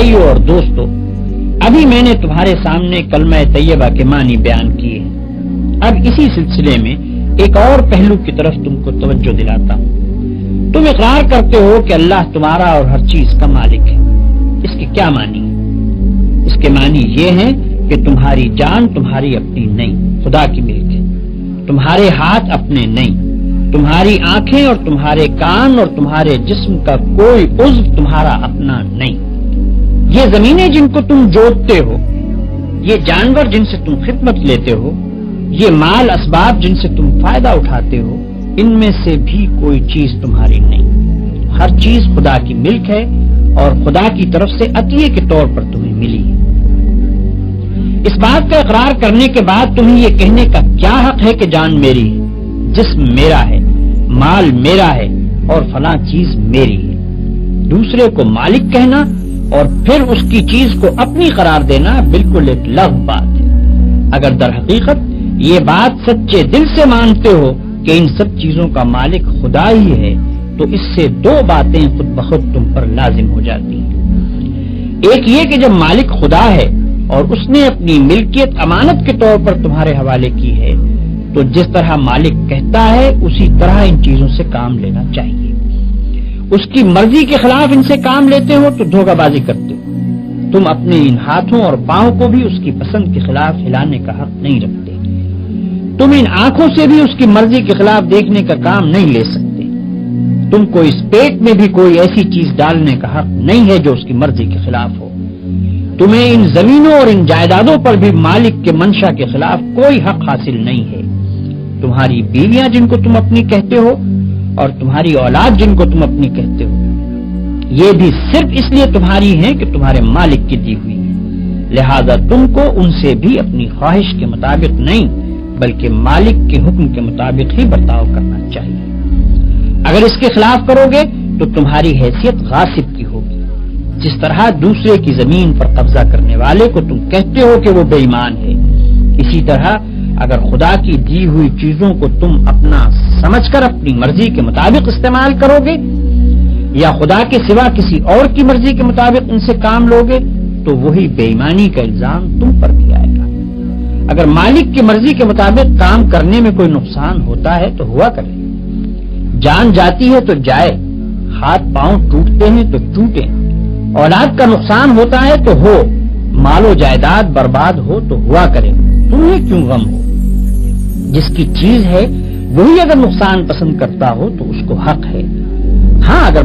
بھائیوں اور دوستو، ابھی میں نے تمہارے سامنے کلمہ طیبہ کے معنی بیان کیے ہیں۔ اب اسی سلسلے میں ایک اور پہلو کی طرف تم کو توجہ دلاتا ہوں۔ تم اقرار کرتے ہو کہ اللہ تمہارا اور ہر چیز کا مالک ہے۔ اس کے کیا معنی ہے؟ اس کے معنی یہ ہیں کہ تمہاری جان تمہاری اپنی نہیں، خدا کی ملک ہے۔ تمہارے ہاتھ اپنے نہیں، تمہاری آنکھیں اور تمہارے کان اور تمہارے جسم کا کوئی عضو تمہارا اپنا نہیں۔ یہ زمینیں جن کو تم جوتتے ہو، یہ جانور جن سے تم خدمت لیتے ہو، یہ مال اسباب جن سے تم فائدہ اٹھاتے ہو، ان میں سے بھی کوئی چیز تمہاری نہیں۔ ہر چیز خدا کی ملک ہے اور خدا کی طرف سے عطیے کے طور پر تمہیں ملی ہے۔ اس بات کا اقرار کرنے کے بعد تمہیں یہ کہنے کا کیا حق ہے کہ جان میری ہے، جسم میرا ہے، مال میرا ہے اور فلاں چیز میری ہے؟ دوسرے کو مالک کہنا اور پھر اس کی چیز کو اپنی قرار دینا بالکل ایک لغو بات ہے۔ اگر در حقیقت یہ بات سچے دل سے مانتے ہو کہ ان سب چیزوں کا مالک خدا ہی ہے، تو اس سے دو باتیں خود بخود تم پر لازم ہو جاتی ہیں۔ ایک یہ کہ جب مالک خدا ہے اور اس نے اپنی ملکیت امانت کے طور پر تمہارے حوالے کی ہے، تو جس طرح مالک کہتا ہے اسی طرح ان چیزوں سے کام لینا چاہیے۔ اس کی مرضی کے خلاف ان سے کام لیتے ہو تو دھوکہ بازی کرتے ہو۔ تم اپنے ان ہاتھوں اور پاؤں کو بھی اس کی پسند کے خلاف ہلانے کا حق نہیں رکھتے۔ تم ان آنکھوں سے بھی اس کی مرضی کے خلاف دیکھنے کا کام نہیں لے سکتے۔ تم کو اس پیٹ میں بھی کوئی ایسی چیز ڈالنے کا حق نہیں ہے جو اس کی مرضی کے خلاف ہو۔ تمہیں ان زمینوں اور ان جائیدادوں پر بھی مالک کے منشا کے خلاف کوئی حق حاصل نہیں ہے۔ تمہاری بیویاں جن کو تم اپنی کہتے ہو اور تمہاری اولاد جن کو تم اپنی کہتے ہو، یہ بھی صرف اس لیے تمہاری ہیں کہ تمہارے مالک کی دی ہوئی ہے۔ لہذا تم کو ان سے بھی اپنی خواہش کے مطابق نہیں بلکہ مالک کے حکم کے مطابق ہی برتاؤ کرنا چاہیے۔ اگر اس کے خلاف کرو گے تو تمہاری حیثیت غاصب کی ہوگی۔ جس طرح دوسرے کی زمین پر قبضہ کرنے والے کو تم کہتے ہو کہ وہ بے ایمان ہے، اسی طرح اگر خدا کی دی ہوئی چیزوں کو تم اپنا سمجھ کر اپنی مرضی کے مطابق استعمال کرو گے یا خدا کے سوا کسی اور کی مرضی کے مطابق ان سے کام لوگے تو وہی بے ایمانی کا الزام تم پر بھی آئے گا۔ اگر مالک کی مرضی کے مطابق کام کرنے میں کوئی نقصان ہوتا ہے تو ہوا کرے، جان جاتی ہے تو جائے، ہاتھ پاؤں ٹوٹتے ہیں تو ٹوٹیں، اولاد کا نقصان ہوتا ہے تو ہو، مال و جائیداد برباد ہو تو ہوا کرے، تمہیں کیوں غم ہو؟ جس کی چیز ہے وہی اگر نقصان پسند کرتا ہو تو اس کو حق ہے۔ ہاں، اگر